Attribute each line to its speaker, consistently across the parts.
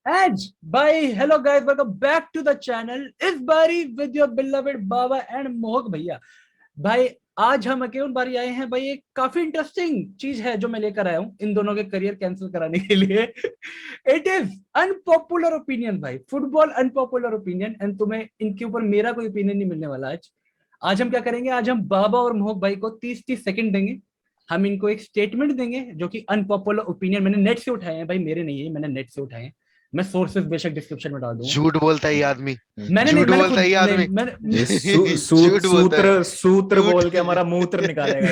Speaker 1: And bye, hello guys, welcome back to the channel. इस बारी with your beloved Baba and मोहक भैया। भाई आज हम अकेले बारी आए हैं भाई। एक काफी इंटरेस्टिंग चीज है जो मैं लेकर आया हूँ इन दोनों के करियर कैंसिल कराने के लिए। इट इज अनपॉपुलर ओपिनियन भाई, फुटबॉल अनपॉपुलर ओपिनियन। एंड तुम्हें इनके ऊपर मेरा कोई ओपिनियन नहीं मिलने वाला आज। आज हम क्या करेंगे, आज हम बाबा और मोहक भाई को 30-30 सेकंड देंगे। हम इनको एक स्टेटमेंट देंगे जो कि अनपॉपुलर ओपिनियन मैंने नेट से उठाए हैं भाई, मेरे नहीं है, मैंने नेट से उठाए हैं। मैं सोर्सेस बेशक डिस्क्रिप्शन में डाल दूंगा।
Speaker 2: झूठ बोलता है ये आदमी।
Speaker 1: मैंने नहीं,
Speaker 2: झूठ
Speaker 1: मैंने
Speaker 2: बोलता है ये आदमी।
Speaker 1: मैंने
Speaker 2: झूठ बोलता है।
Speaker 3: सूत्र बोल के हमारा मूत्र निकालेगा।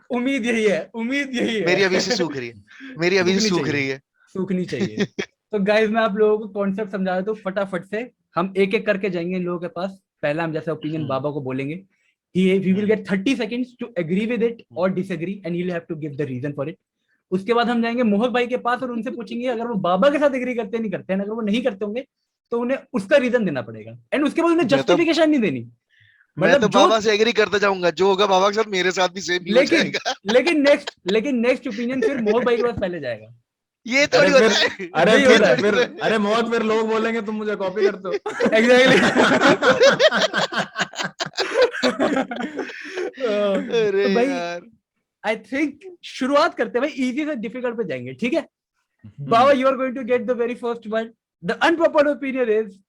Speaker 1: उम्मीद यही है, उम्मीद यही है।
Speaker 2: मेरी अभी से सूख रही है, मेरी अभी से सूख रही है।
Speaker 1: सूखनी चाहिए। तो गाइस मैं आप लोगों को कॉन्सेप्ट समझा देता हूँ फटाफट से। हम एक एक करके जाएंगे इन लोगों के पास। पहला हम जैसे ओपिनियन बाबा को बोलेंगे, he will get 30 seconds to agree with it or disagree and he'll have to give the reason for it. उसके बाद हम जाएंगे मोहक भाई के पास और उनसे पूछेंगे अगर वो बाबा के साथ एग्री करते नहीं करते हैं, अगर वो नहीं करते होंगे तो उन्हें उसका रीजन देना पड़ेगा। एंड उसके बाद उन्हें जस्टिफिकेशन नहीं देनी।
Speaker 2: मैं तो बाबा से एग्री करते जाऊंगा, जो होगा बाबा के साथ मेरे साथ भी सेम हो जाएगा।
Speaker 1: लेकिन नेक्स्ट ओपिनियन फिर मोहक भाई के पास पहले जाएगा।
Speaker 2: ये थोड़ी होता है।
Speaker 3: अरे मोहक फिर लोग बोलेंगे तुम मुझे कॉपी करते हो।
Speaker 1: एग्जैक्टली।
Speaker 2: अरे
Speaker 1: भाई
Speaker 2: यार,
Speaker 1: आई थिंक शुरुआत करते हैं भाई, इजी से डिफिकल्ट पे जाएंगे, ठीक है? Baba, you are going to get the very first one. The unpopular opinion is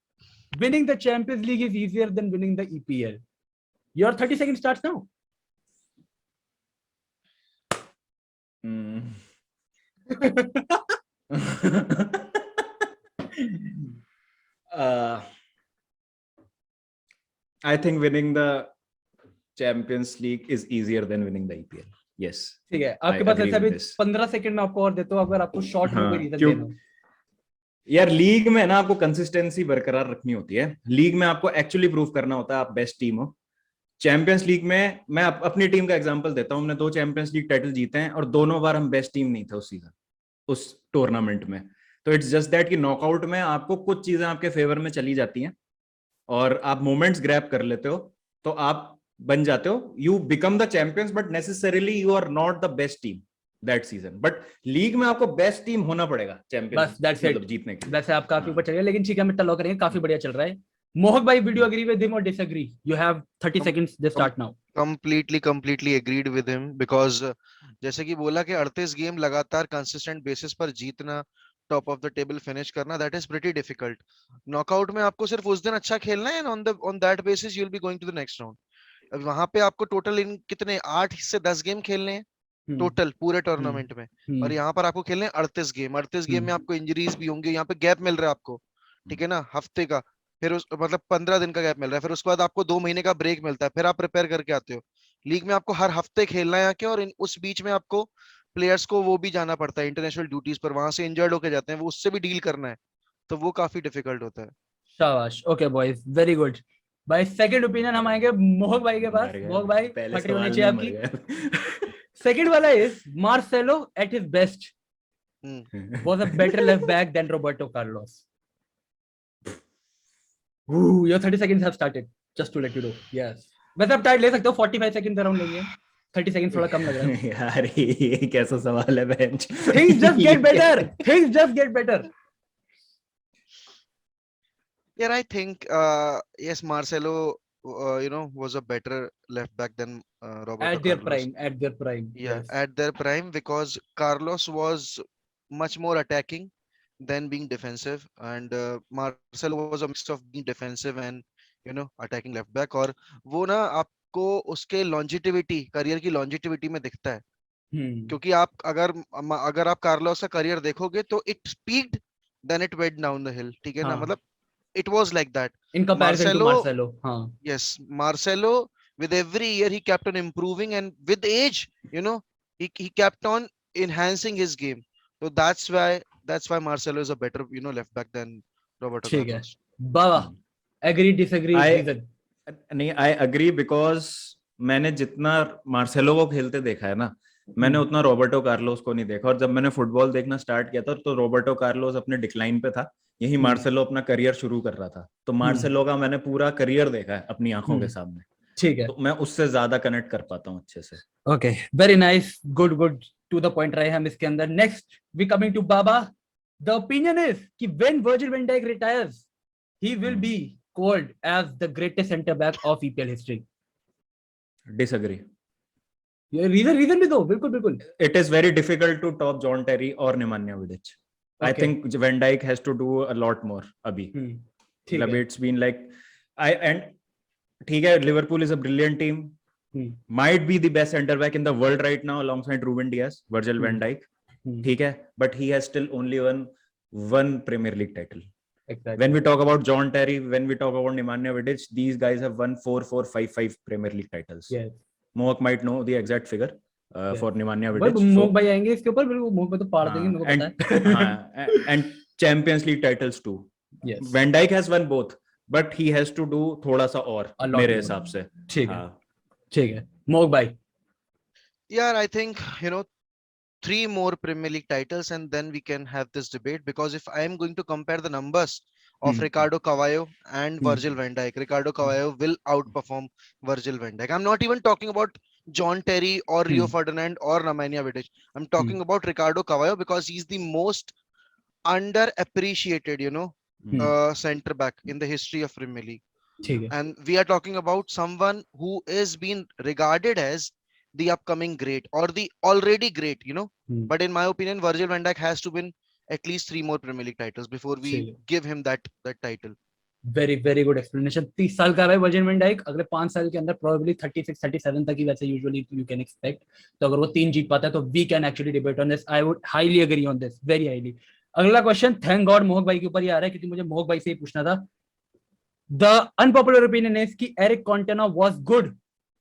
Speaker 1: winning the Champions League is easier than winning the EPL. Your 30 seconds starts now.
Speaker 3: I think winning the Champions League is easier than winning the EPL. Yes.
Speaker 1: ठीक है, आपके पास ऐसा भी 15 second में आपको और देता हूं अगर आपको शॉर्ट में कोई रीजन देना हो।
Speaker 3: यार लीग में ना आपको कंसिस्टेंसी बरकरार रखनी होती है। लीग में आपको एक्चुअली प्रूव करना होता है आप बेस्ट टीम हो। चैंपियंस लीग में मैं अपनी टीम का एग्जांपल देता हूं। हमने 2 चैंपियंस लीग टाइटल जीते हैं और दोनों बार हम बेस्ट टीम नहीं थे उस सीजन, उस टूर्नामेंट में। तो इट्स जस्ट दैट कि नॉकआउट में आपको कुछ चीजें आपके फेवर में चली जाती हैं और आप मोमेंट्स ग्रैब कर लेते हो तो आप बन जाते हो। You become the champions but necessarily you are not the best team that season. But league में आपको बेस्ट टीम होना पड़ेगा चैंपियन मतलब जीतने के लिए।
Speaker 1: वैसे आप काफी ऊपर चल गए, लेकिन ठीक है, हम टलो करेंगे। काफी बढ़िया चल रहा है। मोहक भाई, वीडियो एग्री विद हिम और disagree? You have 30 seconds, they start now.
Speaker 2: Completely agreed with him because जैसे कि बोला कि 38 गेम लगातार कंसिस्टेंट बेसिस पर जीतना, top of the table finish करना, that is pretty difficult. Knockout में आपको सिर्फ उस दिन अच्छा खेलना है, on that basis you will be going to the next round. अब वहां पे आपको टोटल इन कितने 8 से 10 गेम खेलने हैं टोटल पूरे टूर्नामेंट में, और यहाँ पर आपको खेलने 38 गेम। 38 गेम में आपको इंजरीज भी होंगे, यहाँ पे गैप मिल रहा है आपको, ठीक है ना, हफ्ते का, फिर मतलब 15 दिन का गैप मिल रहा है, फिर उसके बाद आपको 2 महीने का ब्रेक मिलता है, फिर आप प्रिपेयर करके आते हो। लीग में आपको हर हफ्ते खेलना है आके, और उस बीच में आपको प्लेयर्स को वो भी जाना पड़ता है इंटरनेशनल ड्यूटीज पर, वहां से इंजर्ड होके जाते हैं, वो उससे भी डील करना है, तो वो काफी डिफिकल्ट होता है।
Speaker 1: शाबाश, ओके बॉयज, वेरी गुड। भाई सेकंड ओपिनियन हम आएंगे मोहक भाई के पास। मोहक भाई, फटरी होनी चाहिए आपकी। सेकंड वाला is Marcelo at his best was a better left back than Roberto Carlos. Your 30 seconds have started, just to let you know. Yes. वैसे आप टाइम ले सकते हो, 45 सेकंड अराउंड लेंगे। 30 सेकंड थोड़ा कम लग रहा है
Speaker 3: यार। ये कैसा सवाल है bench?
Speaker 1: Things just get better. Things just get better.
Speaker 2: Yeah, I think yes, Marcelo was a better left back than Roberto
Speaker 1: at their
Speaker 2: Carlos.
Speaker 1: prime.
Speaker 2: Yeah,
Speaker 1: Yes.
Speaker 2: at their prime, because Carlos was much more attacking than being defensive, and Marcelo was a mix of being defensive and attacking left back। और वो ना आपको उसके longevity, career की longevity में दिखता है, क्योंकि आप अगर आप कार्लोस का करियर देखोगे तो it peaked, then it went down the hill, ठीक है ना, मतलब it was like that
Speaker 1: in comparison to Marcelo.
Speaker 2: Yes, Marcelo, with every year he kept on improving, and with age he kept on enhancing his game, so that's why Marcelo is a better left back than Roberto Carlos।
Speaker 1: Baba, agree disagree reason?
Speaker 3: नहीं, I agree because मैंने जितना Marcelo को खेलते देखा है ना, मैंने उतना रॉबर्टो कार्लोस को नहीं देखा। और जब मैंने फुटबॉल देखना स्टार्ट किया था तो रॉबर्टो कार्लोस अपने डिक्लाइन पे था, यही मार्सेलो अपना करियर शुरू कर रहा था। तो मार्सेलो का मैंने पूरा करियर देखा है अपनी आंखों के सामने,
Speaker 1: ठीक है,
Speaker 3: तो मैं उससे ज्यादा कनेक्ट कर पाता हूँ अच्छे से।
Speaker 1: Okay, very nice, good to the point रहे हम इसके अंदर. Next we coming to Baba. The opinion is कि when Virgil van Dijk retires he will be called as the greatest center back of EPL history.
Speaker 3: Disagree.
Speaker 1: ये reason भी दो. बिल्कुल बिल्कुल.
Speaker 3: It is very difficult to top John Terry or Nemanja Vidic. I
Speaker 1: Okay.
Speaker 3: think Van Dijk has to do a lot more अभी.
Speaker 1: ठीक
Speaker 3: मतलब
Speaker 1: है.
Speaker 3: it's been like and ठीक है, Liverpool is a brilliant team. Might be the best center back in the world right now alongside Ruben Dias, Virgil van Dijk. ठीक है, but he has still only won one Premier League title.
Speaker 1: Exactly.
Speaker 3: When we talk about John Terry, when we talk about Nemanja Vidic, these guys have won 4, 5 Premier League titles.
Speaker 1: Yes.
Speaker 3: Mohak might know the exact figure for Nemanja
Speaker 1: भाई
Speaker 3: Vidic.
Speaker 1: मोहक भाई आएंगे इसके ऊपर. बिल्कुल मोहक भाई तो पाड़ देंगे, मेरे को पता है.
Speaker 3: And Champions League titles too.
Speaker 1: Yes.
Speaker 3: Van Dijk has won both, but he has to do थोड़ा सा और मेरे हिसाब से.
Speaker 1: ठीक है. ठीक है मोहक भाई.
Speaker 2: Yeah, I think 3 more Premier League titles, and then we can have this debate. Because if I am going to compare the numbers of Ricardo Cavallo and Virgil van Dijk, Ricardo Cavallo will outperform Virgil van Dijk. I'm not even talking about John Terry or Rio Ferdinand or Nemanja Vidic. I'm talking about Ricardo Cavallo because he's the most underappreciated, center back in the history of Premier League. And we are talking about someone who is being regarded as the upcoming great or the already great, But in my opinion, Virgil van Dijk has to win at least 3 more Premier League titles before we give him that title.
Speaker 1: Very very good explanation. 30 साल का है Virgil van Dyke. अगले 5 साल के अंदर probably 36 37 तक ही वैसे usually you can expect. तो अगर वो 3 जीत पाता है तो we can actually debate on this. I would highly agree on this, very highly. अगला क्वेश्चन थैंक गॉड मोहक भाई के ऊपर ही आ रहा है, क्योंकि मुझे मोहक भाई से ही पूछना था. The unpopular opinion is कि Eric कॉन्टेना was good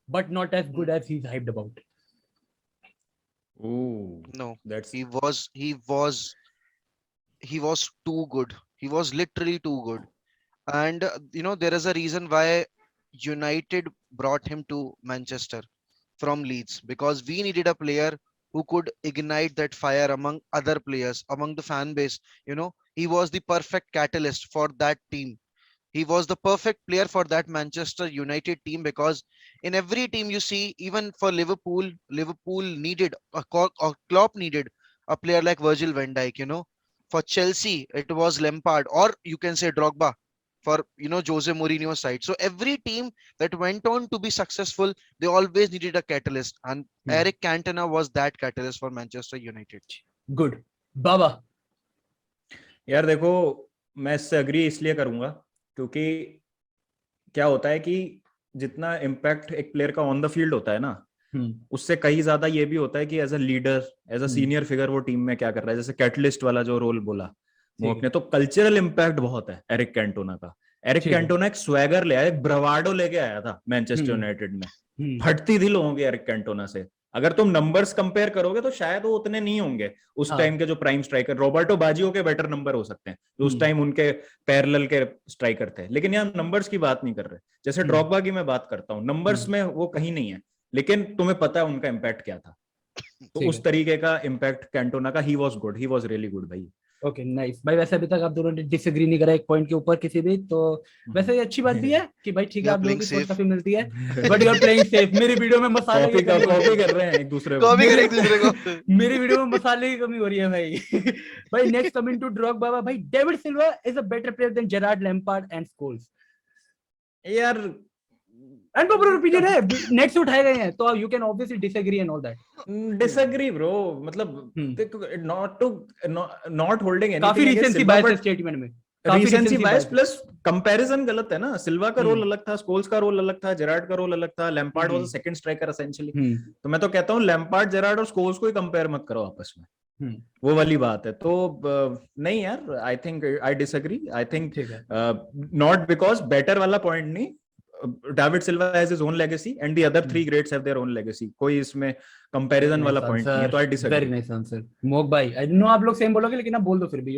Speaker 1: but not as good as he's hyped about.
Speaker 3: Ooh,
Speaker 2: no,
Speaker 3: that's
Speaker 2: he was too good. He was literally too good. And there is a reason why United brought him to Manchester from Leeds, because we needed a player who could ignite that fire among other players, among the fan base. He was the perfect catalyst for that team. He was the perfect player for that Manchester United team, because in every team you see, even for Liverpool needed Klopp needed a player like Virgil van Dijk. For Chelsea it was Lampard, or you can say Drogba for Jose Mourinho's side. So every team that went on to be successful, they always needed a catalyst, and Eric Cantona was that catalyst for Manchester United.
Speaker 1: Good. Baba.
Speaker 3: यार देखो, मैं इससे agree इसलिए करूंगा क्योंकि क्या होता है कि जितना इम्पैक्ट एक प्लेयर का ऑन द फील्ड होता है ना, उससे कहीं ज्यादा ये भी होता है कि as a leader, as a senior figure वो टीम में क्या कर रहा है. जैसे कैटलिस्ट वाला जो रोल बोला मोहक ने, तो कल्चरल इम्पैक्ट बहुत है एरिक कैंटोना का. एरिक कैंटोना एक स्वैगर ले आया, एक ब्रावाडो लेके आया था मैनचेस्टर यूनाइटेड में. फटती थी लोगों की एरिक कैंटोना से. अगर तुम नंबर्स कंपेयर करोगे तो शायद वो उतने नहीं होंगे. उस टाइम के जो प्राइम स्ट्राइकर रॉबर्टो बाजियो के बेटर नंबर हो सकते हैं, जो उस टाइम उनके पैरेलल के स्ट्राइकर थे. लेकिन यहाँ नंबर्स की बात नहीं कर रहे. जैसे ड्रॉगबा की मैं बात करता हूँ, नंबर्स में वो कहीं नहीं है, लेकिन तुम्हें पता है उनका इम्पैक्ट क्या था. तो उस तरीके का इम्पैक्ट कैंटोना का. He was good, he was really good भाई.
Speaker 1: ओके नाइस भाई. वैसे अभी तक आप दोनों ने डिसएग्री नहीं करा एक पॉइंट के ऊपर किसी भी, तो वैसे ये अच्छी बात भी है कि भाई ठीक है, आप लोगों की सोच काफी मिलती है, but you are playing safe. मेरी वीडियो में मसाले
Speaker 3: कॉपी कर रहे हैं एक दूसरे को.
Speaker 1: मेरी वीडियो में मसाले की कमी हो रही है भाई. भाई नेक्स्ट कमिंग टू ड्रॉगबा. भाई David Silva is a better player than Gerrard Lampard and Scholes. यार अनपॉपुलर ओपिनियन है, नेट से उठाए गए हैं, तो you can obviously disagree and all that.
Speaker 3: Disagree bro, मतलब नॉट होल्डिंग एनीथिंग.
Speaker 1: काफी रीसेंसी बायस स्टेटमेंट में,
Speaker 3: रीसेंसी बायस प्लस कंपैरिजन गलत है ना. सिल्वा का रोल अलग था, स्कोल्स का रोल अलग था, जेरार्ड का रोल अलग था. Lampard was a second striker essentially. तो मैं तो कहता हूं लैम्पार्ड, जेरार्ड और स्कोल्स को ही कंपेयर मत करो आपस में. वो वाली बात है. तो नहीं यार, I think I disagree. I think not because better वाला पॉइंट नहीं. David Silva has his own legacy and the other 3 greats have their own legacy. कोई इसमें comparison वाला point नहीं है. तो I disagree.
Speaker 1: Very nice answer. मोहक भाई, I know आप लोग सेम बोलोगे, लेकिन आप बोल दो फिर भी.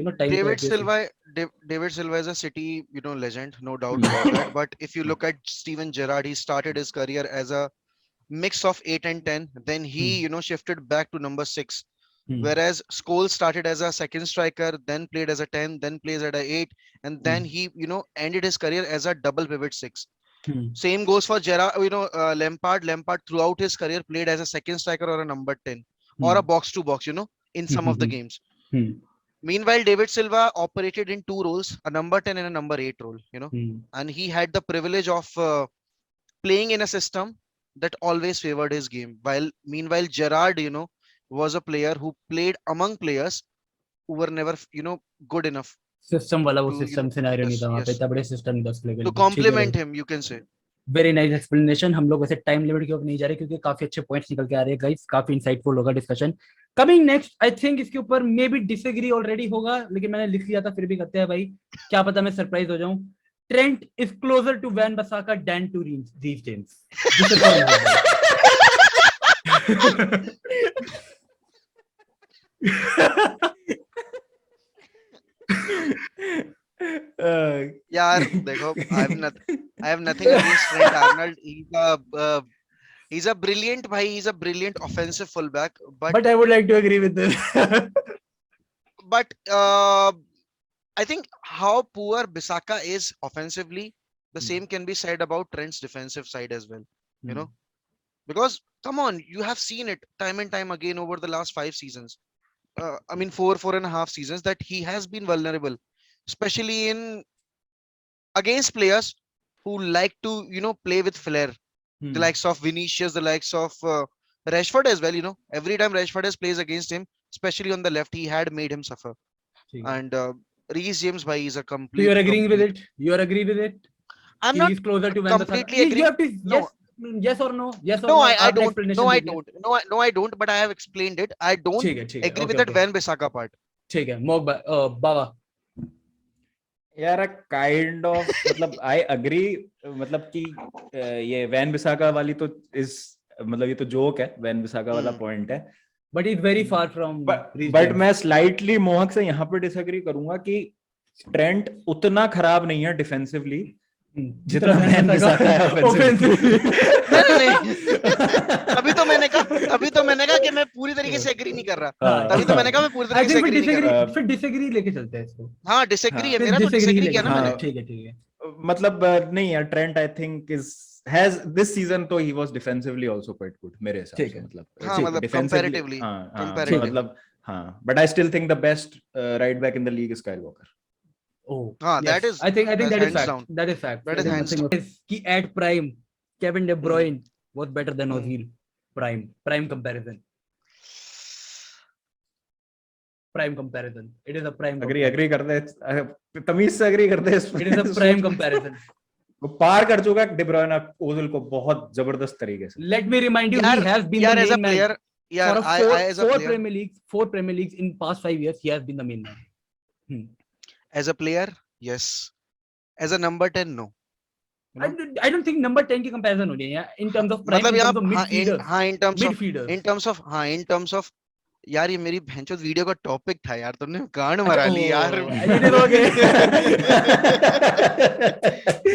Speaker 2: David Silva is a City, legend, no doubt about that. But if you look at Steven Gerrard, he started his career as a mix of 8 and 10. Then he, shifted back to number 6. Whereas Scholes started as a second striker, then played as a 10, then plays at a 8, and then he, ended his career as a double pivot 6. Same goes for Gerrard, Lampard. Lampard throughout his career played as a second striker or a number 10. or a box to box, you know, in some of the games.
Speaker 1: Hmm.
Speaker 2: Meanwhile, David Silva operated in two roles, a number 10 and a number 8 role, you know,
Speaker 1: Hmm.
Speaker 2: and he had the privilege of playing in a system that always favored his game. While meanwhile, Gerrard, you know, was a player who played among players who were never, you know, good enough
Speaker 1: system वाला वो
Speaker 2: to, you
Speaker 1: system
Speaker 2: know,
Speaker 1: scenario नहीं
Speaker 2: yes,
Speaker 1: था वहां पे,
Speaker 2: yes,
Speaker 1: इतना बड़े system नहीं था उस लेवल
Speaker 2: to
Speaker 1: पे। ठीक है भाई,
Speaker 2: complement him, you can say.
Speaker 1: Very nice explanation. हम लोग वैसे टाइम लिमिट के ऊपर नहीं जा रहे क्योंकि काफी अच्छे पॉइंट्स निकल के आ रहे हैं गाइस, काफी इंसाइटफुल होगा discussion. Coming next, I think इसके ऊपर मे बी डिसएग्री ऑलरेडी होगा, लेकिन मैंने लिख लिया था, फिर भी करते हैं भाई, क्या पता मैं सरप्राइज हो जाऊं। Trent is closer to Wan Bissaka than to Reece James. This is for
Speaker 2: यार देखो, I have nothing against Trent Arnold. He's a brilliant bhai. He's a brilliant offensive fullback.
Speaker 1: but I would like to agree with this.
Speaker 2: But I think how poor Bisaka is offensively, the same can be said about Trent's defensive side as well. You know, because come on, you have seen it time and time again over the last 5 seasons. I mean, 4.5 seasons that he has been vulnerable, especially in against players who like to, you know, play with flair. The likes of Vinicius, the likes of Rashford as well. You know, every time Rashford has plays against him, especially on the left, he had made him suffer. And Reece James, bhai, is a
Speaker 1: So
Speaker 2: complete.
Speaker 1: you're agreeing with it? You're agree with it?
Speaker 2: I'm not
Speaker 1: He's closer to Van
Speaker 2: completely
Speaker 1: Bissaka.
Speaker 2: agree.
Speaker 1: You have to
Speaker 2: No.
Speaker 1: yes or no? Yes or
Speaker 2: No,
Speaker 1: no?
Speaker 2: I
Speaker 1: आपने
Speaker 2: don't.
Speaker 1: explanation
Speaker 2: No, I
Speaker 1: दे दिया।
Speaker 2: don't. No, I don't. But I have explained it. I don't
Speaker 1: ठीक है,
Speaker 2: agree with
Speaker 1: okay,
Speaker 2: that
Speaker 1: okay.
Speaker 2: Van Bissaka part.
Speaker 1: ठीक है, मोग बाबा।
Speaker 3: यार kind of मतलब I agree, मतलब कि ये वैन बिसाका वाली तो इस मतलब ये तो जोक है, वैन बिसाका वाला पॉइंट है,
Speaker 1: but is very far from.
Speaker 3: But मैं स्लाइटली मोहक से यहाँ पे डिसएग्री करूंगा कि ट्रेंट उतना खराब नहीं है डिफेंसिवली जितना वैन बिसाका है ऑफेंसिवली।
Speaker 2: तभी तो मैंने कहा कि मैं पूरी तरीके से एग्री नहीं कर रहा। तभी तो मैंने कहा मैं पूरी तरीके से एग्री नहीं कर रहा।
Speaker 1: फिर डिसएग्री लेके चलते हैं इसको।
Speaker 2: हाँ, डिसएग्री है मेरा, तो डिसएग्री किया ना मैंने।
Speaker 1: ठीक है।
Speaker 3: मतलब नहीं यार, Trent I think has this season तो he was defensively also quite good मेरे हिसाब से, मतलब
Speaker 2: हाँ, मतलब comparatively,
Speaker 3: मतलब हाँ, but I still think the best right back in the league is Kyle Walker.
Speaker 2: Oh, yes. That is.
Speaker 1: I think that is fact.
Speaker 2: Down.
Speaker 1: That is fact.
Speaker 2: That is hands down.
Speaker 1: Ki at prime, Kevin De Bruyne was better than Ozil. Prime comparison. Prime comparison. It is a prime.
Speaker 3: Agree करते हैं, तमीज से agree करते हैं।
Speaker 1: It is a prime comparison.
Speaker 3: वो पार कर चुका है De Bruyne ओजिल को बहुत जबरदस्त तरीके से।
Speaker 1: Let me remind you, he has been the main man.
Speaker 2: Yeah, as a player,
Speaker 1: four Premier Leagues in past 5 years, he has been the main man.
Speaker 2: As a player, yes. As a number 10, no.
Speaker 1: I don't think number 10 की comparison होनी है in terms of prime, in terms of midfielders.
Speaker 2: In terms of यार ये मेरी भैंचोद video का topic था यार, तुमने गांड मरा ली यार।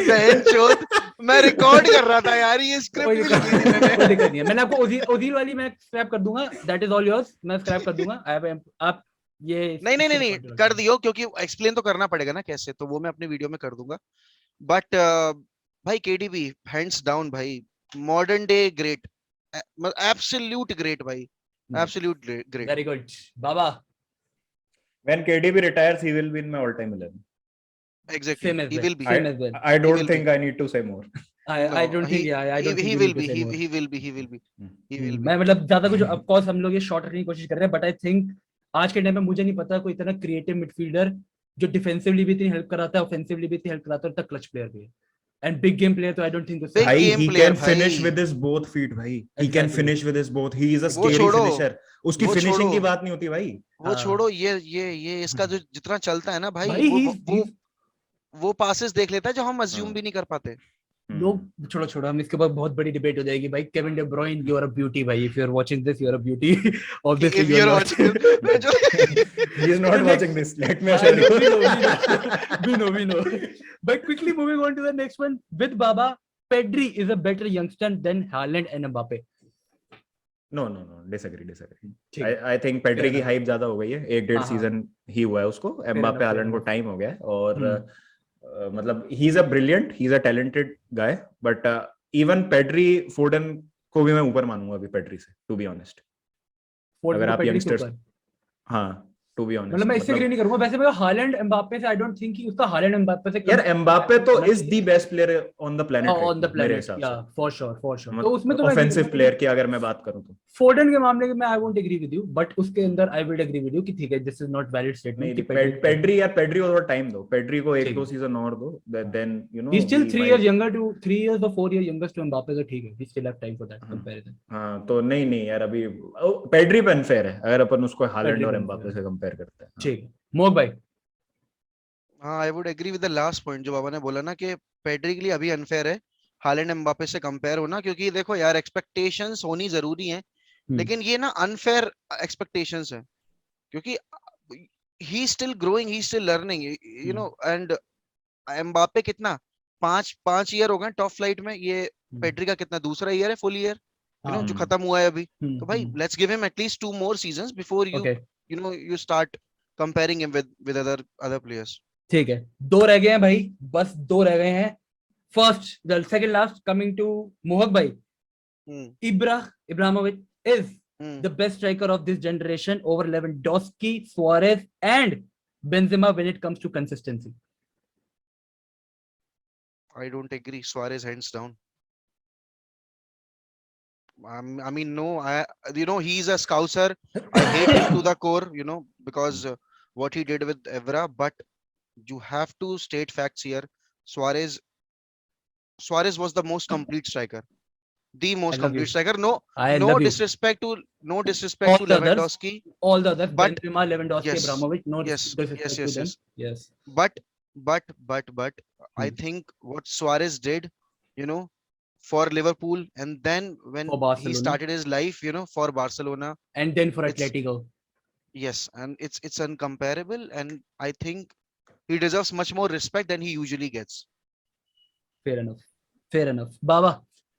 Speaker 2: भैंचोद मैं रिकॉर्ड कर रहा था यार, ये स्क्रिप्ट भी लिखी थी मैंने।
Speaker 1: कोई दिक्कत नहीं है, मैंने आपको ओजील वाली मैं स्क्रैप कर दूंगा, दैट इज ऑल योर्स, मैं स्क्रैप कर दूंगा। आप ये
Speaker 2: नहीं कर दियो, क्योंकि एक्सप्लेन तो करना पड़ेगा ना कैसे, तो वो मैं अपनी वीडियो में कर दूंगा। बट भाई केडीबी हैंड्स डाउन भाई, modern day great, absolute great भाई, absolute great.
Speaker 1: Very good, Baba.
Speaker 3: When KDB retires, he will be in my all-time 11.
Speaker 2: Exactly. He will be.
Speaker 3: I don't think I need to say more.
Speaker 1: I don't think. I don't think
Speaker 2: he will be. He will be.
Speaker 1: मैं मतलब ज्यादा कुछ, of course हम लोग ये short रखने की कोशिश कर रहे हैं, but I think आज के टाइम में मुझे नहीं पता कोई इतना क्रिएटिव मिडफील्डर जो डिफेंसिवली भी इतनी हेल्प कराता है, ऑफेंसिवली भी इतनी हेल्प कराता है, और तक क्लच प्लेयर भी है। And big game player, so I don't think this.
Speaker 3: He can finish with his both feet, भाई. He can finish with his both. He is a scary finisher. उसकी finishing की बात नहीं होती भाई।
Speaker 2: वो छोड़ो, ये इसका जो जितना चलता है ना भाई, वो passes देख लेता है जो हम assume भी नहीं कर पाते।
Speaker 1: लोग छोड़ो, हम इसके बाद बहुत बड़ी डिबेट हो जाएगी भाई। Kevin De Bruyne, you are a beauty भाई, if you are watching this, you are a beauty. Obviously
Speaker 2: you are watching
Speaker 3: he is not watching this, let me assure you.
Speaker 1: we know. But quickly moving on to the next one with Baba, Pedri is a better youngster than Haaland and Mbappe.
Speaker 3: No, disagree. I think Pedri की hype ज्यादा हो गई है, 1.5 season ही हुआ है उसको, Mbappe Haaland को time हो गया है, और मतलब he's a talented guy, but even Pedri, Foden को भी मैं ऊपर मानूंगा अभी Pedri से, to be honest.
Speaker 1: फोर्डन
Speaker 3: अगर
Speaker 1: को
Speaker 3: आप
Speaker 1: पेड्री के
Speaker 3: यंगस्टर्स,
Speaker 1: ऊपर।
Speaker 3: हाँ टू बी
Speaker 1: मतलब
Speaker 3: ऑनेस्ट,
Speaker 1: मैं इससे एग्री नहीं करूंगा वैसे। मैं हालैंड एम्बाप्पे से आई डोंट थिंक कि उसका हालैंड एम्बाप्पे से
Speaker 3: यार एम्बापे तो
Speaker 1: होना
Speaker 3: इज
Speaker 1: चाहिए
Speaker 3: the best player on the planet right
Speaker 1: on the
Speaker 3: now मेरे
Speaker 1: प्लेनेट,
Speaker 3: हिसाब
Speaker 1: या
Speaker 3: से,
Speaker 1: फॉर श्योर फॉर श्योर। तो उसमें
Speaker 3: मतलब
Speaker 1: तो मैं एग्री
Speaker 3: ऑफेंसिव
Speaker 1: करूंगा,
Speaker 3: प्लेयर
Speaker 1: लेकिन
Speaker 3: की अगर मैं बात करूं तो
Speaker 1: फोर्डन के मामले में I won't agree with you, but उसके अंदर I will agree with you कि ठीक है, this is not valid statement
Speaker 3: नहीं
Speaker 1: कि
Speaker 3: नहीं, पेड्री यार, पेड्री को थोड़ा टाइम दो, पेड्री को एक
Speaker 1: ठीक
Speaker 3: दो
Speaker 1: है।
Speaker 3: सीजन और दो, then you know
Speaker 1: He's still
Speaker 3: he
Speaker 1: 3 years
Speaker 3: might.
Speaker 1: younger to 3 years or 4 years youngest to Mbappe, so ठीक है, we still have time for that
Speaker 3: हाँ
Speaker 1: comparison.
Speaker 3: हाँ, तो नहीं नहीं यार, अभी पेड्री पे अनफेयर है अगर अपन उसको हालैंड
Speaker 1: Pedri
Speaker 3: और
Speaker 1: बनते
Speaker 3: एम्बापे
Speaker 1: हैं।
Speaker 3: से कंपेयर करते हैं। हाँ
Speaker 1: ठीक है, मोहक भाई।
Speaker 2: हाँ, I would agree with the last point जो बाबा ने बोला ना कि पेड्री के लिए अभी अनफेयर है हालैंड एम्बापे से कंपेयर होना, क्योंकि देखो यार एक्सपेक्टेशंस होनी जरूरी है, लेकिन ये ना अनफेयर एक्सपेक्टेशंस है, क्योंकि he still growing, he still learning, you know. And Mbappe कितना 5 ईयर हो गए टॉप फ्लाइट में, ये पेड्री का कितना दूसरा ईयर है, फुल ईयर, यू नो, जो
Speaker 3: हम्म,
Speaker 2: खत्म हुआ है अभी। तो भाई let's give him at least 2 more seasons before you
Speaker 1: okay,
Speaker 2: you know you start comparing him with other players.
Speaker 1: ठीक है, दो रह गए हैं भाई, बस दो रह गए हैं। First the second last coming to Mohak भाई।
Speaker 2: Hmm
Speaker 1: Ibrahimovic is
Speaker 2: hmm
Speaker 1: the best striker of this generation over Lewandowski, Suarez and Benzema when it comes to consistency.
Speaker 2: I don't agree. Suarez hands down. I mean, no, he's a scouser. I hate him to the core, because what he did with Evra. But you have to state facts here. Suarez, Suarez was the most complete striker, the
Speaker 1: I
Speaker 2: most
Speaker 1: love
Speaker 2: complete
Speaker 1: you.
Speaker 2: striker. No,
Speaker 1: I
Speaker 2: no
Speaker 1: love you.
Speaker 2: disrespect to, no
Speaker 1: All
Speaker 2: disrespect to
Speaker 1: the others,
Speaker 2: Lewandowski,
Speaker 1: all the others,
Speaker 2: but
Speaker 1: Benzema, Lewandowski,
Speaker 2: yes,
Speaker 1: Abramovich, no
Speaker 2: yes, yes,
Speaker 1: disrespect to
Speaker 2: yes,
Speaker 1: them.
Speaker 2: yes.
Speaker 1: Yes.
Speaker 2: But, but, I
Speaker 1: Hmm.
Speaker 2: think what Suarez did, you know, for Liverpool, and then
Speaker 1: For
Speaker 2: when he
Speaker 1: Barcelona
Speaker 2: started his life, for Barcelona,
Speaker 1: and then for
Speaker 2: it's
Speaker 1: Atletico.
Speaker 2: yes, and it's uncomparable, and I think he deserves much more respect than he usually gets.
Speaker 1: Fair enough, fair enough. Baba,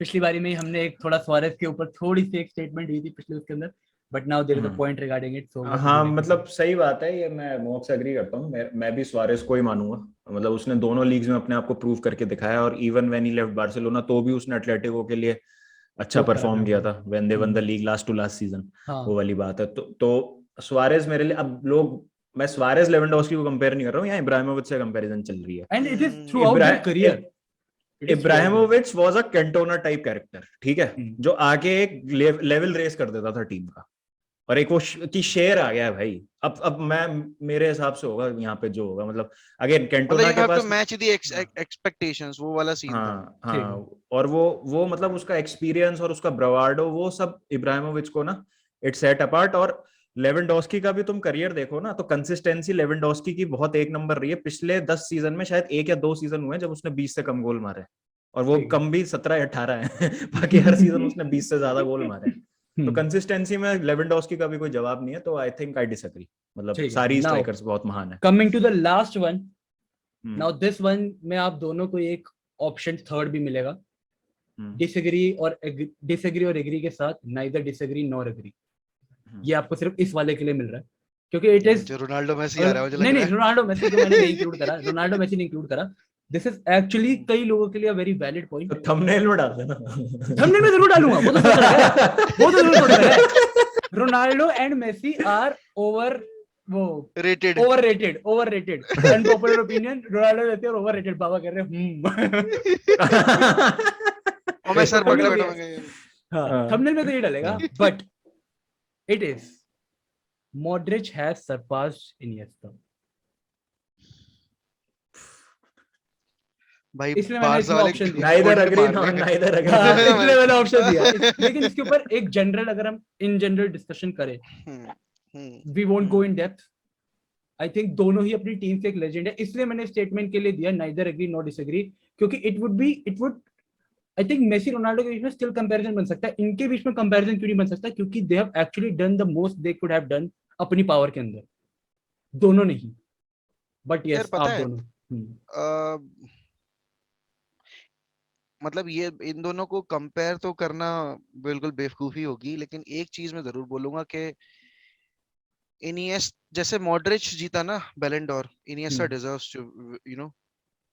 Speaker 1: पिछली बारी में ही हमने एक थोड़ा Suarez के ऊपर थोड़ी सी एक स्टेटमेंट दी थी पिछले उसके अंदर, but now there is a point regarding it, so what would you
Speaker 3: हाँ
Speaker 1: लाइक टू
Speaker 3: मतलब सही बात है, ये मैं मोहक से एग्री करता हूँ, मैं भी सुआरेज को ही मानूंगा। मतलब उसने दोनों लीग्स में अपने आप को प्रूव करके दिखाया, और even when he left Barcelona तो भी उसने एटलेटिको के लिए अच्छा
Speaker 1: प्रूव करा
Speaker 3: परफॉर्म
Speaker 1: अपने
Speaker 3: किया
Speaker 1: आप
Speaker 3: था, व्हेन दे वन द
Speaker 1: को।
Speaker 3: League last to last season. वो
Speaker 1: हाँ,
Speaker 3: वाली बात है। तो सुआरेज मेरे लिए, अब लोग, मैं सुआरेज लेवेंडोस्की को कंपेयर नहीं कर रहा हूँ, यहाँ इब्राहिमोविच से कंपैरिजन चल रही है।
Speaker 1: And it is throughout there
Speaker 3: Ibra
Speaker 1: career, it is throughout there.
Speaker 3: Ibrahimovic was a Cantona type character, ठीक है, जो आके एक लेवल रेस कर देता था टीम का, और एक वो की शेर आ गया है भाई। अब मैं, मेरे हिसाब से होगा यहाँ पे जो होगा, मतलब अगेन
Speaker 2: मतलब
Speaker 3: कैंटोना
Speaker 2: you
Speaker 3: के
Speaker 2: have to
Speaker 3: pass.
Speaker 2: match the
Speaker 3: हाँ
Speaker 2: expectations, वो वाला सीन था।
Speaker 3: हाँ
Speaker 1: ठीक है,
Speaker 3: हाँ, और वो मतलब उसका एक्सपीरियंस और उसका ब्रावाडो, वो सब इब्राहिमोविच को ना इट सेट अपार्ट। और लेवेंडोस्की का भी तुम करियर देखो ना, तो कंसिस्टेंसी लेवेंडोस्की की बहुत एक नंबर रही है। पिछले 10 सीजन में शायद 1 या 2 सीजन हुए जब उसने 20 से कम गोल मारे, और वो
Speaker 1: ठीक
Speaker 3: कम भी 17 या 18 है। बाकी हर सीजन उसने 20 से ज्यादा गोल मारे हैं। तो
Speaker 1: है।
Speaker 3: कंसिस्टेंसी में लेवेंडोस्की का भी कोई जवाब नहीं है, तो आई थिंक आई डिसएग्री। मतलब
Speaker 1: ठीक है,
Speaker 3: सारी
Speaker 1: नाउ
Speaker 3: स्ट्राइकर्स बहुत महान है।
Speaker 1: Coming to the last one.
Speaker 3: Hmm
Speaker 1: now this one में आप दोनों को एक ऑप्शन थर्ड भी मिलेगा,
Speaker 3: हम्म
Speaker 1: डिसएग्री और एग्री के साथ नाइदर डिसएग्री नॉर एग्री।
Speaker 3: हम्म
Speaker 1: ये आपको सिर्फ इस वाले के लिए मिल रहा है, क्योंकि इट इज,
Speaker 2: जो रोनाल्डो मेसी आ रहा है मुझे
Speaker 1: नहीं
Speaker 2: लग
Speaker 1: नहीं,
Speaker 2: रहा है।
Speaker 1: रोनाल्डो मेसी को मैंने नहीं इंक्लूड करा, रोनाल्डो मेसी नहीं इंक्लूड करा। दिस इज एक्चुअली
Speaker 2: हम्म।
Speaker 1: कई लोगों के लिए वेरी वैलिड
Speaker 3: तो
Speaker 1: पॉइंट।
Speaker 3: थंबनेल में डाल देना।
Speaker 1: थंबनेल में जरूर डालूंगा, वो तो सोच रखा है, वो तो जरूर सोच रखा है। Ronaldo and Messi are over, वो
Speaker 2: rated.
Speaker 1: Overrated unpopular opinion, Ronaldo Messi और ओवररेटेड। बाबा कह रहे हैं
Speaker 2: और मैं सर
Speaker 1: तो
Speaker 2: पकड़े
Speaker 1: थंबनेल,
Speaker 2: बैठा हूँ।
Speaker 1: हाँ थंबनेल में तो ये डालेगा, but it is Modric has surpassed Iniesta.
Speaker 2: भाई
Speaker 1: इसलिए मैंने
Speaker 2: बारसा
Speaker 1: इसमें
Speaker 2: वाले
Speaker 1: ऑप्शन दिया।
Speaker 3: नाइदर
Speaker 2: गोल्ड
Speaker 3: अग्री
Speaker 2: मार रहे हैं।
Speaker 3: नाइदर
Speaker 1: हाँ,
Speaker 3: अग्री।
Speaker 1: इसलिए मैंने ऑप्शन दिया। लेकिन इसके ऊपर एक जनरल, अगर हम इन जनरल डिस्कशन करें, we won't go in depth. I think दोनों ही अपनी टीम से एक लेजेंड है, इसलिए मैंने स्टेटमेंट के लिए दिया नाइदर एग्री नॉट डिसएग्री, क्योंकि it would I think Messi Ronaldo के बीच में स्टिल कंपैरिजन बन सकता है, इनके बीच में कंपैरिजन क्यों नहीं बन सकता, क्योंकि they have actually done the most they could have done अपनी पावर के अंदर, दोनों नहीं, बट
Speaker 2: यार
Speaker 1: यस
Speaker 2: पता
Speaker 1: आप
Speaker 2: है,
Speaker 1: दोनों।
Speaker 2: मतलब ये इन दोनों को कंपेयर तो करना बिल्कुल बेवकूफी होगी, लेकिन एक चीज मैं जरूर बोलूंगा कि इनिएस्ट जैसे मॉड्रिच जीता ना Ballon d'Or, Iniesta deserves to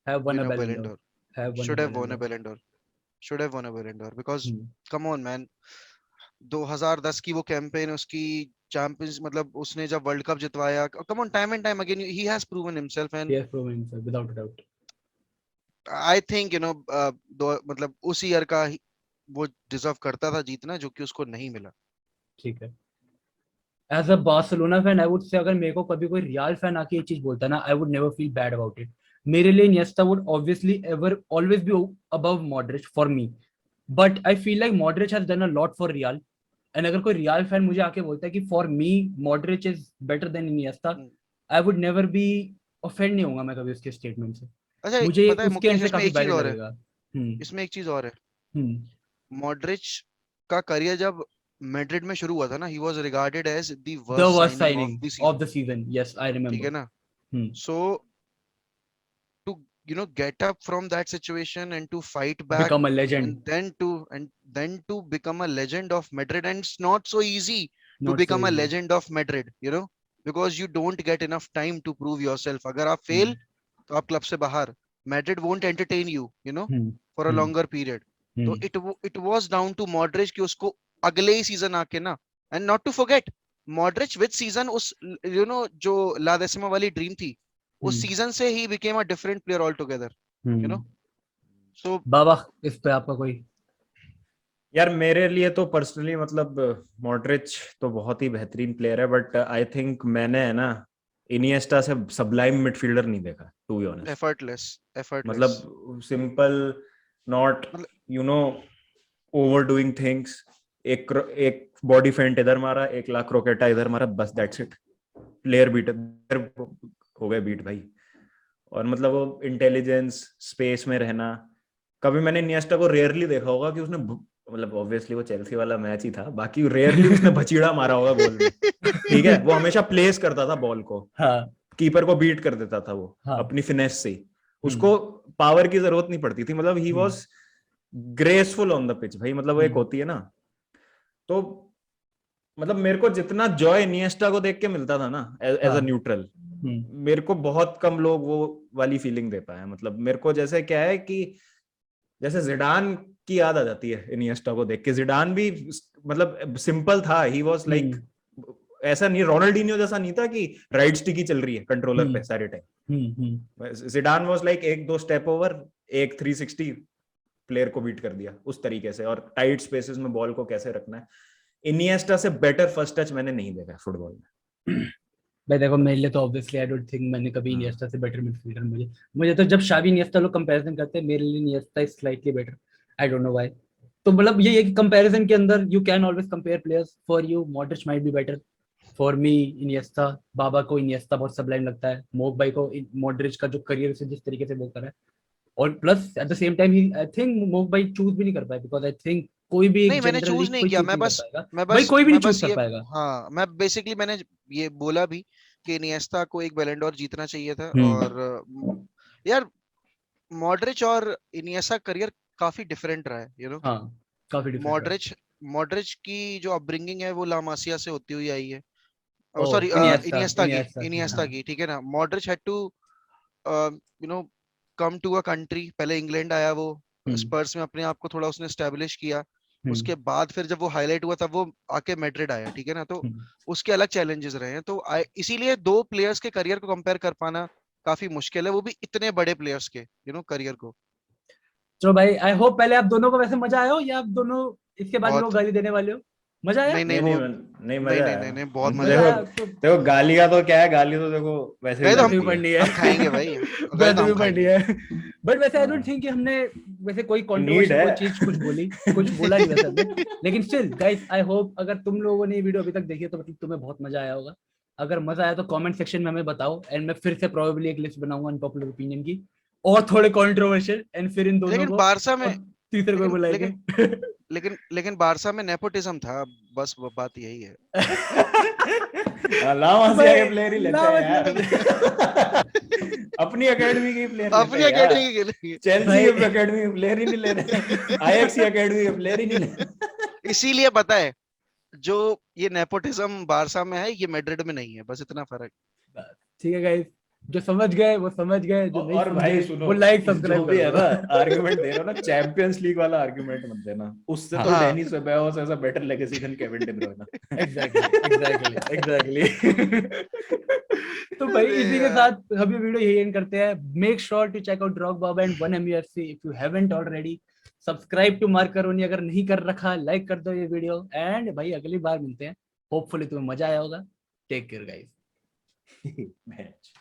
Speaker 1: have won a
Speaker 2: win a
Speaker 1: Ballon
Speaker 2: Ballon
Speaker 1: d'Or,
Speaker 2: d'Or,
Speaker 1: have won a
Speaker 2: should have
Speaker 1: Ballon
Speaker 2: won a
Speaker 1: d'Or.
Speaker 2: बैलन door, should have won a बैलन door, because come on man, 2010 की वो campaign, उसकी champions, मतलब उसने जब World Cup जितवाया, come on, time and time again he has proven himself,
Speaker 1: He
Speaker 2: and
Speaker 1: has proven himself without a doubt.
Speaker 2: I think मतलब उस ईयर का वो डिजर्व करता था जीतना, जो कि उसको नहीं मिला।
Speaker 1: ठीक है। As a Barcelona fan I would say, अगर मेरे को कभी कोई रियल फैन आके ये चीज बोलता ना, I would never feel bad about it. मेरे लिए Iniesta would obviously ever always be above Modric for me, but I feel like Modric has done a lot for real. And अगर कोई real fan मुझे आके बोलता है कि for me Modric is better than Iniesta,
Speaker 2: hmm.
Speaker 1: I would never be offend, नहीं होगा मैं कभी उसके स्टेटमेंट से।
Speaker 2: अच्छा,
Speaker 1: मुझे
Speaker 2: पता है
Speaker 1: उसके एंड
Speaker 2: मुकेश,
Speaker 1: से
Speaker 2: इसमें
Speaker 1: काफी
Speaker 2: एक चीज
Speaker 1: बैड
Speaker 2: और है,
Speaker 1: लगेगा। हम्म।
Speaker 2: इसमें एक चीज और है।
Speaker 1: हम्म।
Speaker 2: मॉड्रिच का करियर जब मैड्रिड में शुरू हुआ था ना, he was regarded as the
Speaker 1: the
Speaker 2: worst
Speaker 1: worst
Speaker 2: signing of
Speaker 1: signing
Speaker 2: the
Speaker 1: of
Speaker 2: season,
Speaker 1: the season, yes I
Speaker 2: ठीक है
Speaker 1: रिमेम्बर।
Speaker 2: ना?
Speaker 1: Hmm.
Speaker 2: So to get up from that situation and to fight back,
Speaker 1: become a legend.
Speaker 2: and then to become a legend of Madrid, and it's not so easy to
Speaker 1: not so
Speaker 2: become a
Speaker 1: easy.
Speaker 2: legend of Madrid, because you don't get enough time to prove yourself. अगर आप fail तो आप club से बाहर, Madrid won't entertain you, for a longer period. तो it was down to Modric कि उसको अगले ही सीजन आके ना, and not to forget Modric with season, उस जो ला डेसिमा वाली ड्रीम थी, उस सीजन से ही became a different player altogether, so
Speaker 1: बाबा, इस पे आपका कोई?
Speaker 3: यार मेरे लिए तो पर्सनली मतलब मॉड्रिच तो बहुत ही बेहतरीन प्लेयर है, बट आई थिंक मैंने है ना इनिएस्टा से सबलाइम मिडफील्डर नहीं देखा, टू बी ऑनेस्ट।
Speaker 2: effortless
Speaker 3: मतलब सिंपल, नॉट
Speaker 2: मतलब
Speaker 3: ओवर डूइंग थिंग्स। एक बॉडी फेंट इधर मारा, एक लाख रोकेटा इधर मारा, बस दैट्स इट, प्लेयर बीट हो गए बीट भाई। और मतलब वो इंटेलिजेंस, स्पेस में रहना, कभी मैंने इनिएस्टा को रेयरली देखा होगा कि उसने मतलब ऑब्वियसली वो चेल्सी वाला मैच ही था, बाकी रेयरली उसने भचीड़ा मारा होगा गोल में, ठीक है? वो हमेशा प्लेस करता था बॉल को,
Speaker 1: हाँ।
Speaker 3: कीपर को बीट कर देता था वो,
Speaker 1: हाँ।
Speaker 3: अपनी फिनेस से। उसको पावर की जरूरत नहीं पड़ती थी, मतलब he was graceful on the pitch भाई। मतलब वो एक होती है ना, तो मतलब मेरे को जितना जॉय इनिएस्टा को देख के मिलता था ना एज अ न्यूट्रल, मेरे को बहुत कम लोग वो वाली फीलिंग दे पाए। मतलब मेरे को जैसे क्या है कि जैसे जिडान की याद आ जाती है इनिएस्टा को देख के। जिडान भी मतलब सिंपल था, ही वाज लाइक, ऐसा नहीं, रोनाल्डीनियो जैसा नहीं था कि राइट स्टिक ही चल रही है कंट्रोलर पे सारे टाइम। जिडान वाज लाइक एक दो स्टेप ओवर, एक 360 प्लेयर को बीट कर दिया उस तरीके से, और टाइट स्पेसेस में बॉल को कैसे रखना है। इनिएस्टा से बेटर फर्स्ट टच मैंने नहीं देखा फुटबॉल में
Speaker 1: भाई देखो, मेरे लिए तो ऑब्वियसली आई डोंट थिंक मैंने कभी इनिएस्टा से बेटर मिडफील्डर मुझे तो जब शावी इनिएस्टा लोग कंपैरिजन करते हैं, मेरे लिए Iniesta is slightly better. I don't know why. तो मतलब ये एक कंपैरिजन के अंदर you can always compare players. For you Modric might be better, for me Iniesta. Baba को इनिएस्टा बहुत सबलाइम लगता है, मोक भाई को मॉड्रिच का जो करियर से जिस तरीके से वो करा है, और plus at the same time ही आई थिंक मोक भाई चूज भी नहीं कर पाए, बिकॉज आई थिंक कोई भी एक
Speaker 2: नहीं, मैंने
Speaker 1: जनरली
Speaker 2: चूज नहीं
Speaker 1: कोई
Speaker 2: किया,
Speaker 1: चूज नहीं कर पाएगा
Speaker 2: मैं
Speaker 1: भाई,
Speaker 2: बस
Speaker 1: कोई भी
Speaker 2: मैं
Speaker 1: नहीं
Speaker 2: बस
Speaker 1: चूज कर
Speaker 2: ये,
Speaker 1: पाएगा।
Speaker 2: हाँ, मैं बेसिकली मैंने ये बोला भी कि इनिएस्टा को एक बैलन डोर जीतना चाहिए था। और यार, मॉड्रिच और इनिएस्टा करियर काफी डिफरेंट रहा है,
Speaker 1: हाँ, काफी डिफरेंट रहा है।
Speaker 2: मॉड्रिच मॉड्रिच की जो अपब्रिंगिंग है वो ला मासिया से होती हुई आई है,
Speaker 1: ओ,
Speaker 2: सॉरी
Speaker 1: इनिएस्टा
Speaker 2: इनिएस्टा की,
Speaker 1: इनिएस्टा की,
Speaker 2: इनिएस्टा
Speaker 1: हाँ।
Speaker 2: की, ठीक है ना? Modric had to come to a country, पहले इंग्लैंड आया वो, स्पर्स में अपने आप को थोड़ा उसने स्टैब्लिश किया, उसके बाद फिर जब वो हाईलाइट हुआ तब वो आके मैड्रिड आया, ठीक है ना? तो उसके अलग चैलेंजेस रहे हैं, तो इसीलिए दो प्लेयर्स के करियर को कंपेयर कर पाना काफी मुश्किल है, वो भी इतने बड़े प्लेयर्स के करियर को।
Speaker 1: चलो भाई, आई होप पहले आप दोनों को वैसे मजा आया हो, या आप दोनों इसके बाद मेरे को
Speaker 2: बहुत,
Speaker 1: गाली देने वाले हो। मजा आया?
Speaker 2: नहीं नहीं,
Speaker 3: नहीं
Speaker 2: वो
Speaker 3: नहीं,
Speaker 2: नहीं
Speaker 3: मजा
Speaker 2: नहीं
Speaker 3: आया।
Speaker 2: नहीं नहीं, बहुत मजा
Speaker 1: मजा
Speaker 3: देखो
Speaker 2: आया।
Speaker 1: आया तो
Speaker 3: देखो, गाली का तो क्या है, गाली तो देखो वैसे भी
Speaker 2: गए तो
Speaker 1: वैसे भी
Speaker 3: लगती है।
Speaker 1: पढ़नी है।
Speaker 2: हम खाएंगे भाई, गए तो
Speaker 1: वैसे
Speaker 2: हम
Speaker 1: भी पढ़नी
Speaker 2: खाएंगे।
Speaker 1: है। बट वैसे आई डोंट
Speaker 3: हाँ,
Speaker 1: थिंक कि हमने वैसे कोई
Speaker 3: नीड
Speaker 1: कंट्रोवर्शियल
Speaker 3: है।
Speaker 1: कोई चीज कुछ बोला नहीं वैसे हमने। लेकिन स्टिल गाइस, आई होप अगर तुम लोगों ने ये वीडियो अभी तक देखी है तो मतलब तुम्हें बहुत मजा आया होगा। अगर मजा आया तो कमेंट सेक्शन में हमें बताओ, एंड मैं फिर से प्रोबेबली एक लिस्ट बनाऊंगा अनपॉपुलर ओपिनियन की, और थोड़े कंट्रोवर्शियल, एंड फिर इन दोनों
Speaker 2: लेकिन
Speaker 1: को
Speaker 2: बारसा में
Speaker 1: और तीसरे को
Speaker 2: लेकिन
Speaker 1: बुलाएंगे।
Speaker 2: लेकिन लेकिन बारसा में नेपोटिज्म था, बस वो बात यही है।
Speaker 3: लामासिया के
Speaker 1: भाई,
Speaker 3: प्लेयर ही लेते
Speaker 1: ना
Speaker 3: हैं
Speaker 1: मत
Speaker 3: यार। अपनी एकेडमी के प्लेयर लेते
Speaker 2: अपनी
Speaker 3: हैं यार।
Speaker 2: अकेडमी के लिए
Speaker 3: चेल्सी
Speaker 1: भाई,
Speaker 3: के एकेडमी के प्लेयर ही नहीं ले रहे, आईएक्स की एकेडमी के प्लेयर ही नहीं ले रहे।
Speaker 2: इसीलिए पता है, जो ये नेपोटिज्म बारसा में है, ये मैड्रिड में नहीं है, बस इतना फर्क।
Speaker 1: ठीक है गाइस, जो समझ गए वो समझ गए, जो नहीं
Speaker 3: और भाई
Speaker 1: समझे
Speaker 3: सुनो,
Speaker 1: वो लाइक
Speaker 3: जो
Speaker 1: सब्सक्राइब
Speaker 3: भी है
Speaker 1: कर
Speaker 3: ना
Speaker 1: दो।
Speaker 3: आर्गुमेंट दे रहे हो ना, चैंपियंस लीग वाला आर्गुमेंट मत देना, उससे तो
Speaker 2: हाँ।
Speaker 3: Dani Ceballos as a better legacy than Kevin De Bruyne.
Speaker 1: Exactly. तो भाई
Speaker 2: अरे
Speaker 1: इसी के
Speaker 2: यार,
Speaker 1: साथ हम ये वीडियो यही एंड करते हैं। Make sure to check out Rock Baba and 1MUFC if you haven't already. Subscribe to Mark Karoni अगर नहीं कर रखा, लाइक कर दो ये वीडियो। एंड भाई अगली बार मिलते हैं, होपफुली तुम्हें मजा आया होगा। Take care guys.
Speaker 3: मैच